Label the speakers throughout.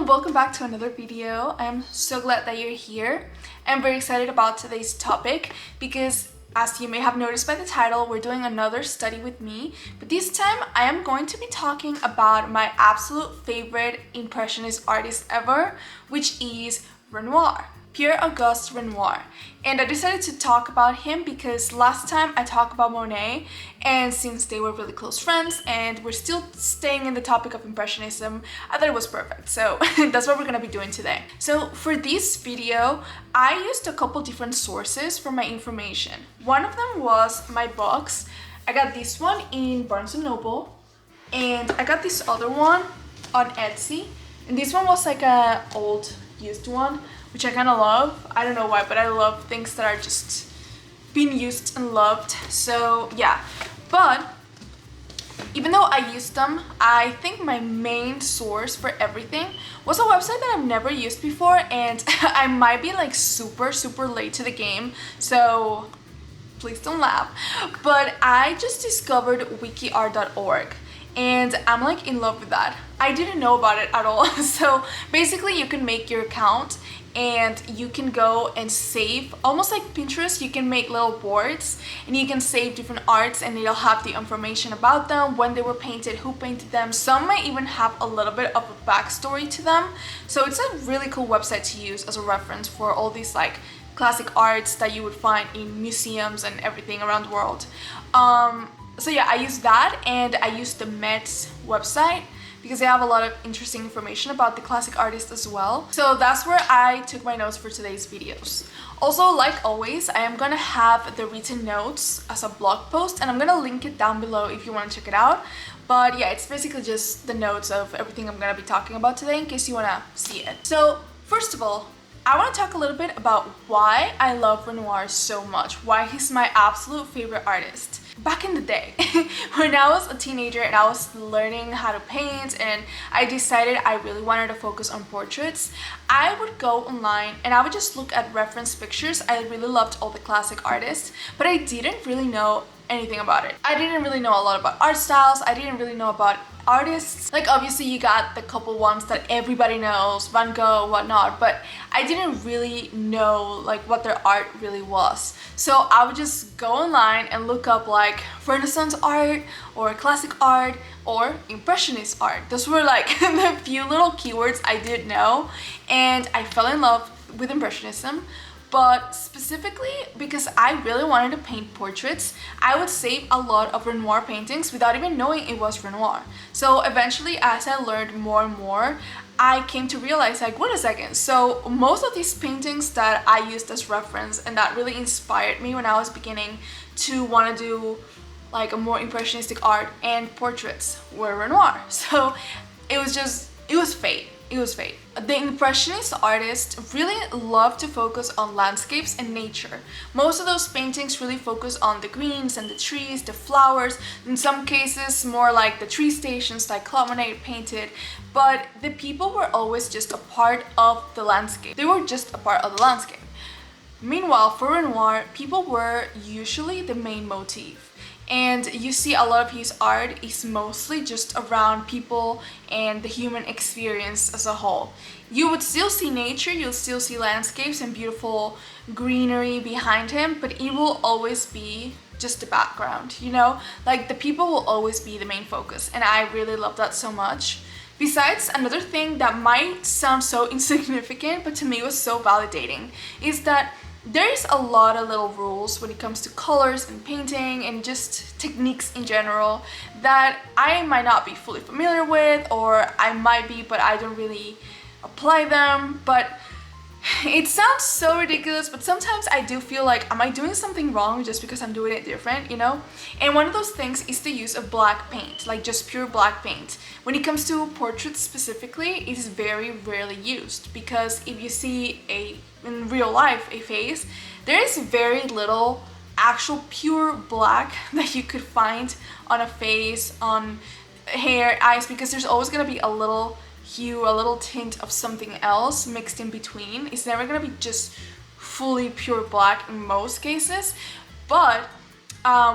Speaker 1: and welcome back to another video. I am so glad that you're here. I'm very excited about today's topic because, as you may have noticed by the title, we're doing another study with me, but this time I am going to be talking about my absolute favorite Impressionist artist ever, which is Renoir. Pierre-Auguste Renoir. And I decided to talk about him because last time I talked about Monet, and since they were really close friends and we're still staying in the topic of Impressionism, I thought it was perfect. So that's what we're gonna be doing today. So for this video, I used a couple different sources for my information. One of them was my books. I got this one in Barnes & Noble, and I got this other one on Etsy. And this one was like an old used one, which I kind of love. I don't know why, but I love things that are just being used and loved. So yeah, but even though I used them, I think my main source for everything was a website that I've never used before, and I might be like super late to the game, so please don't laugh. But I just discovered wikiart.org. And I'm like in love with that. I didn't know about it at all. So basically you can make your account and you can go and save, almost like Pinterest, you can make little boards and you can save different arts and it'll have the information about them, when they were painted, who painted them. Some might even have a little bit of a backstory to them. So it's a really cool website to use as a reference for all these like classic arts that you would find in museums and everything around the world. So yeah, I used that, and I used the Met's website because they have a lot of interesting information about the classic artists as well. So that's where I took my notes for today's videos. Also, like always, I am gonna have the written notes as a blog post, and I'm gonna link it down below if you want to check it out. But yeah, it's basically just the notes of everything I'm gonna be talking about today in case you wanna see it. So first of all, I want to talk a little bit about why I love Renoir so much, why he's my absolute favorite artist. Back in the day, when I was a teenager and I was learning how to paint and I decided I really wanted to focus on portraits, I would go online and I would just look at reference pictures. I really loved all the classic artists, but I didn't really know anything about it. I didn't really know a lot about art styles. I didn't really know about artists. Like obviously you got the couple ones that everybody knows, Van Gogh, whatnot, but I didn't really know like what their art really was. So I would just go online and look up like Renaissance art or classic art or Impressionist art. Those were like the few little keywords I did know, and I fell in love with Impressionism. But specifically because I really wanted to paint portraits, I would save a lot of Renoir paintings without even knowing it was Renoir. So eventually, as I learned more and more, I came to realize like, wait a second, so most of these paintings that I used as reference and that really inspired me when I was beginning to want to do like a more impressionistic art and portraits were Renoir. So it was fate. It was fate. The Impressionist artists really love to focus on landscapes and nature. Most of those paintings really focus on the greens and the trees, the flowers, in some cases more like the tree stations like Claude Monet painted, but the people were always just a part of the landscape. They were just a part of the landscape. Meanwhile, for Renoir, people were usually the main motif. And you see a lot of his art is mostly just around people and the human experience as a whole. You would still see nature, you'll still see landscapes and beautiful greenery behind him, but it will always be just the background, you know? Like the people will always be the main focus, and I really love that so much. Besides, another thing that might sound so insignificant, but to me was so validating, is that there's a lot of little rules when it comes to colors and painting and just techniques in general that I might not be fully familiar with, or I might be, but I don't really apply them. But it sounds so ridiculous, but sometimes I do feel like, am I doing something wrong just because I'm doing it different, you know? And one of those things is the use of black paint, like just pure black paint. When it comes to portraits specifically, it is very rarely used because if you see in real life a face, there is very little actual pure black that you could find on a face, on hair, eyes, because there's always going to be a little hue, a little tint of something else mixed in between. It's never going to be just fully pure black in most cases. But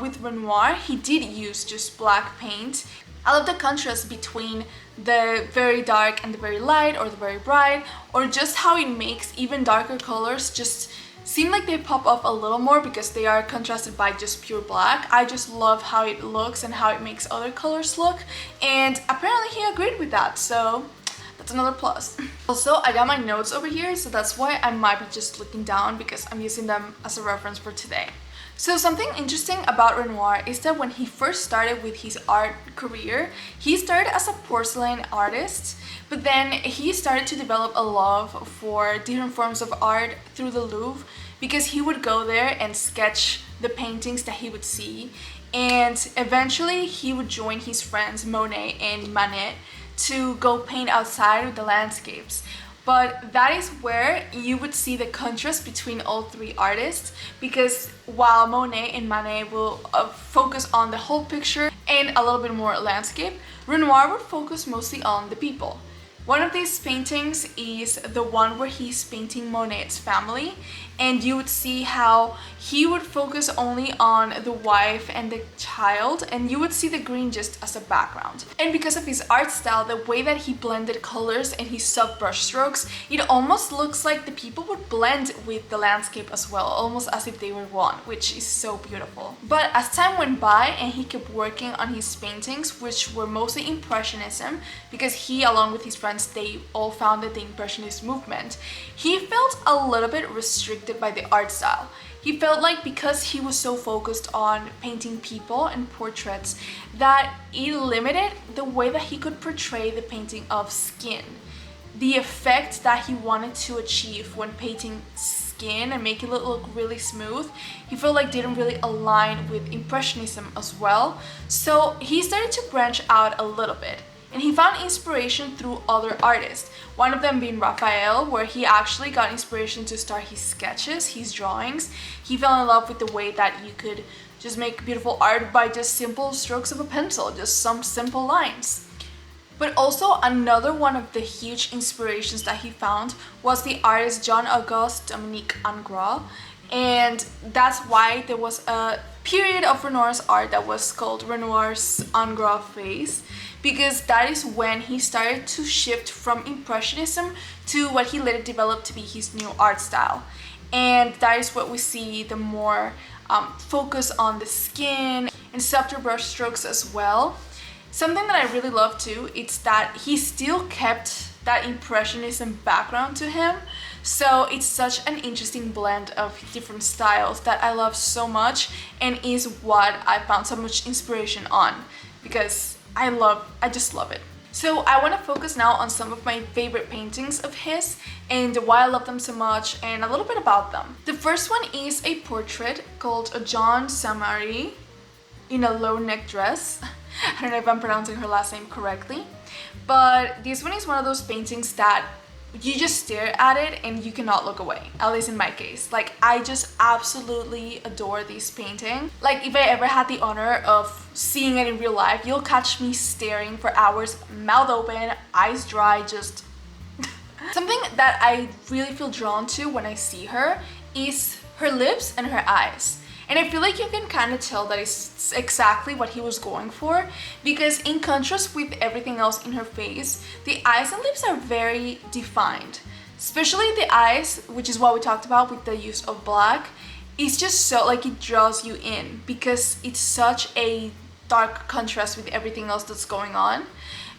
Speaker 1: with Renoir, he did use just black paint. I love the contrast between the very dark and the very light, or the very bright, or just how it makes even darker colors just seem like they pop up a little more because they are contrasted by just pure black. I just love how it looks and how it makes other colors look, and apparently he agreed with that, so that's another plus. Also, I got my notes over here, so that's why I might be just looking down because I'm using them as a reference for today. So something interesting about Renoir is that when he first started with his art career, he started as a porcelain artist, but then he started to develop a love for different forms of art through the Louvre because he would go there and sketch the paintings that he would see, and eventually he would join his friends Monet and Manet to go paint outside of the landscapes. But that is where you would see the contrast between all three artists, because while Monet and Manet will focus on the whole picture and a little bit more landscape, Renoir would focus mostly on the people. One of these paintings is the one where he's painting Monet's family, and you would see how he would focus only on the wife and the child, and you would see the green just as a background. And because of his art style, the way that he blended colors and his soft brush strokes, it almost looks like the people would blend with the landscape as well, almost as if they were one, which is so beautiful. But as time went by and he kept working on his paintings, which were mostly Impressionism, because he, along with his friends, they all founded the Impressionist movement, he felt a little bit restricted by the art style. He felt like because he was so focused on painting people and portraits that it limited the way that he could portray the painting of skin. The effect that he wanted to achieve when painting skin and make it look really smooth, he felt like didn't really align with Impressionism as well. So he started to branch out a little bit, and he found inspiration through other artists. One of them being Raphael, where he actually got inspiration to start his sketches, his drawings. He fell in love with the way that you could just make beautiful art by just simple strokes of a pencil, just some simple lines. But also another one of the huge inspirations that he found was the artist Jean-Auguste Dominique Ingres, and that's why there was a period of Renoir's art that was called Renoir's Ingres phase, because that is when he started to shift from Impressionism to what he later developed to be his new art style. And that is what we see the more focus on the skin and softer brush strokes as well. Something that I really love too, it's that he still kept that Impressionism background to him. So it's such an interesting blend of different styles that I love so much, and is what I found so much inspiration on, because I just love it. So I want to focus now on some of my favorite paintings of his and why I love them so much and a little bit about them. The first one is a portrait called Jeanne Saint-Marie in a low neck dress. I don't know if I'm pronouncing her last name correctly, but this one is one of those paintings that you just stare at it and you cannot look away, at least in my case. Like, I just absolutely adore this painting. Like, if I ever had the honor of seeing it in real life, you'll catch me staring for hours, mouth open, eyes dry, just something that I really feel drawn to when I see her is her lips and her eyes. And I feel like you can kind of tell that it's exactly what he was going for, because in contrast with everything else in her face, the eyes and lips are very defined. Especially the eyes, which is what we talked about with the use of black. It's just so, like, it draws you in because it's such a dark contrast with everything else that's going on.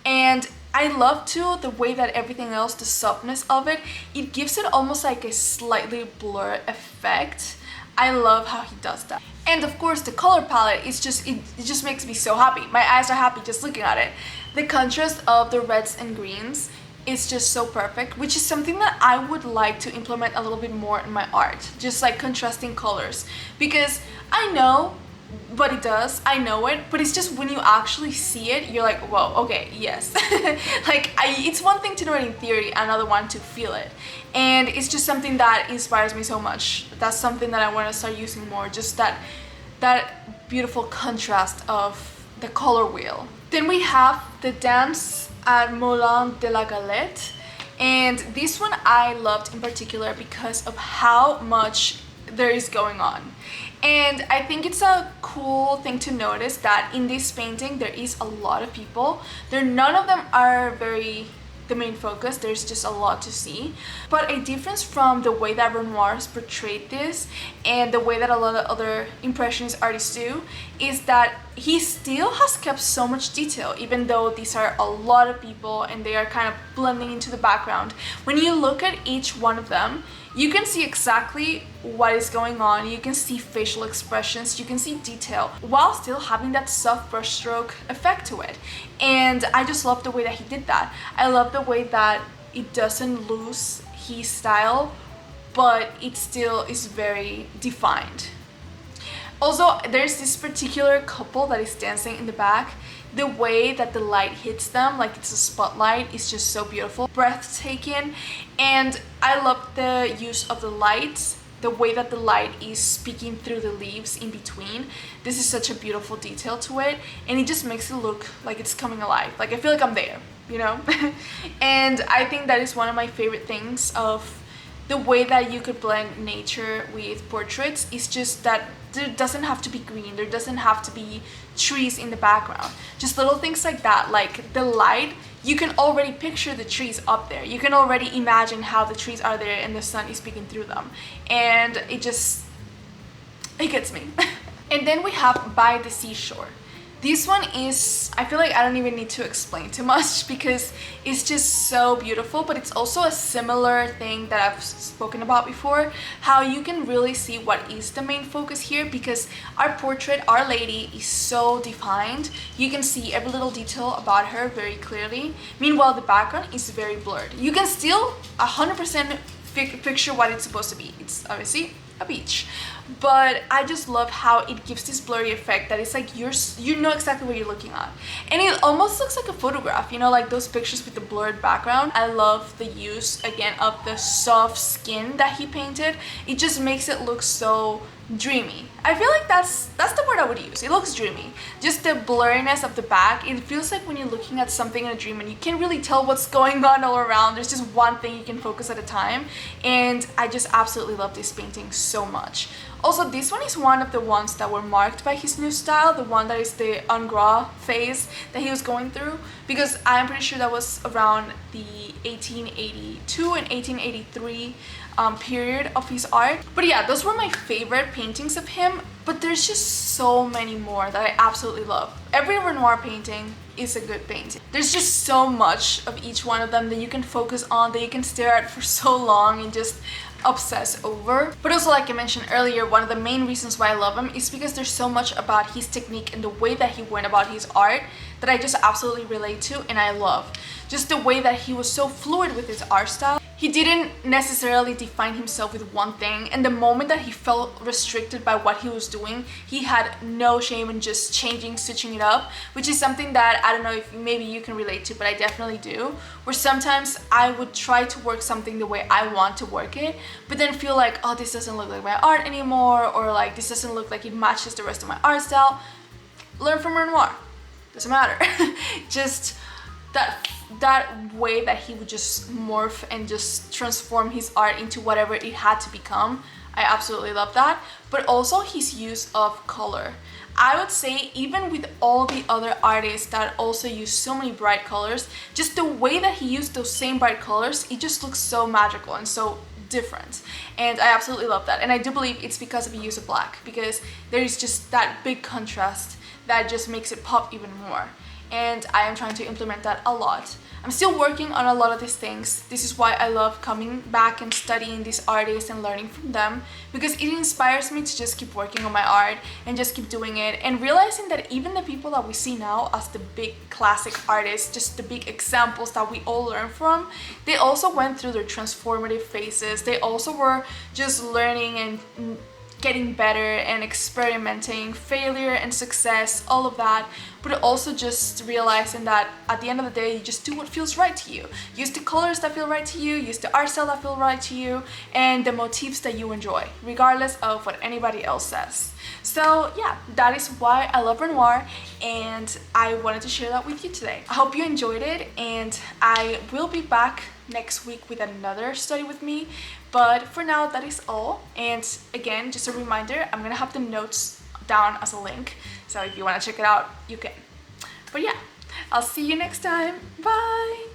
Speaker 1: And I love too the way that everything else, the softness of it, it gives it almost like a slightly blur effect. I love how he does that. And of course the color palette is just, it just makes me so happy. My eyes are happy just looking at it. The contrast of the reds and greens is just so perfect, which is something that I would like to implement a little bit more in my art. Just like contrasting colors, because I know what it does, I know it, but it's just when you actually see it, you're like, whoa, okay, yes. Like, it's one thing to know it in theory, another one to feel it. And it's just something that inspires me so much. That's something that I want to start using more, just that beautiful contrast of the color wheel. Then we have the Dance at Moulin de la Galette, and this one I loved in particular because of how much there is going on. And I think it's a cool thing to notice that in this painting there is a lot of people. None of them are very the main focus. There's just a lot to see. But a difference from the way that Renoir has portrayed this and the way that a lot of other impressionist artists do is that he still has kept so much detail, even though these are a lot of people and they are kind of blending into the background. When you look at each one of them, you can see exactly what is going on. You can see facial expressions, you can see detail while still having that soft brushstroke effect to it. And I just love the way that he did that. I love the way that it doesn't lose his style, but it still is very defined. Also, there's this particular couple that is dancing in the back. The way that the light hits them, like it's a spotlight, is just so beautiful, breathtaking. And I love the use of the lights, the way that the light is speaking through the leaves in between. This is such a beautiful detail to it, and it just makes it look like it's coming alive. Like I feel like I'm there, you know? And I think that is one of my favorite things of the way that you could blend nature with portraits. Is just that there doesn't have to be green, there doesn't have to be trees in the background. Just little things like that, like the light, you can already picture the trees up there. You can already imagine how the trees are there and the sun is peeking through them. And it gets me. And then we have By the Seashore. This one is, I feel like I don't even need to explain too much because it's just so beautiful, but it's also a similar thing that I've spoken about before, how you can really see what is the main focus here because our portrait, Our Lady, is so defined. You can see every little detail about her very clearly. Meanwhile, the background is very blurred. You can still 100% picture what it's supposed to be. It's obviously a beach, but I just love how it gives this blurry effect that it's like you know exactly what you're looking at, and it almost looks like a photograph, you know, like those pictures with the blurred background. I love the use again of the soft skin that he painted. It just makes it look so dreamy. I feel like that's the word I would use. It looks dreamy. Just the blurriness of the back, it feels like when you're looking at something in a dream and you can't really tell what's going on all around. There's just one thing you can focus at a time, and I just absolutely love this painting so much. Also, this one is one of the ones that were marked by his new style, the one that is the en gras phase that he was going through, because I'm pretty sure that was around the 1882 and 1883 period of his art. But yeah, those were my favorite paintings of him, but there's just so many more that I absolutely love. Every Renoir painting is a good painting. There's just so much of each one of them that you can focus on, that you can stare at for so long and just obsess over. But also, like I mentioned earlier, one of the main reasons why I love him is because there's so much about his technique and the way that he went about his art that I just absolutely relate to and I love. Just the way that he was so fluid with his art style. He didn't necessarily define himself with one thing, and the moment that he felt restricted by what he was doing, he had no shame in just changing, switching it up, which is something that I don't know if maybe you can relate to, but I definitely do, where sometimes I would try to work something the way I want to work it, but then feel like, oh, this doesn't look like my art anymore, or like this doesn't look like it matches the rest of my art style. Learn from Renoir. Doesn't matter. Just that way that he would just morph and just transform his art into whatever it had to become. I absolutely love that. But also his use of color. I would say even with all the other artists that also use so many bright colors, just the way that he used those same bright colors, it just looks so magical and so different, and I absolutely love that. And I do believe it's because of the use of black, because there is just that big contrast that just makes it pop even more, and I am trying to implement that a lot. I'm still working on a lot of these things. This is why I love coming back and studying these artists and learning from them, because it inspires me to just keep working on my art and just keep doing it, and realizing that even the people that we see now as the big classic artists, just the big examples that we all learn from, they also went through their transformative phases. They also were just learning and getting better and experimenting, failure and success, all of that, but also just realizing that at the end of the day, you just do what feels right to you. Use the colors that feel right to you, use the art style that feel right to you, and the motifs that you enjoy, regardless of what anybody else says. So yeah, that is why I love Renoir, and I wanted to share that with you today. I hope you enjoyed it, and I will be back next week with another study with me. But for now, that is all. And again, just a reminder, I'm gonna have the notes down as a link. So if you wanna check it out, you can. But yeah, I'll see you next time. Bye!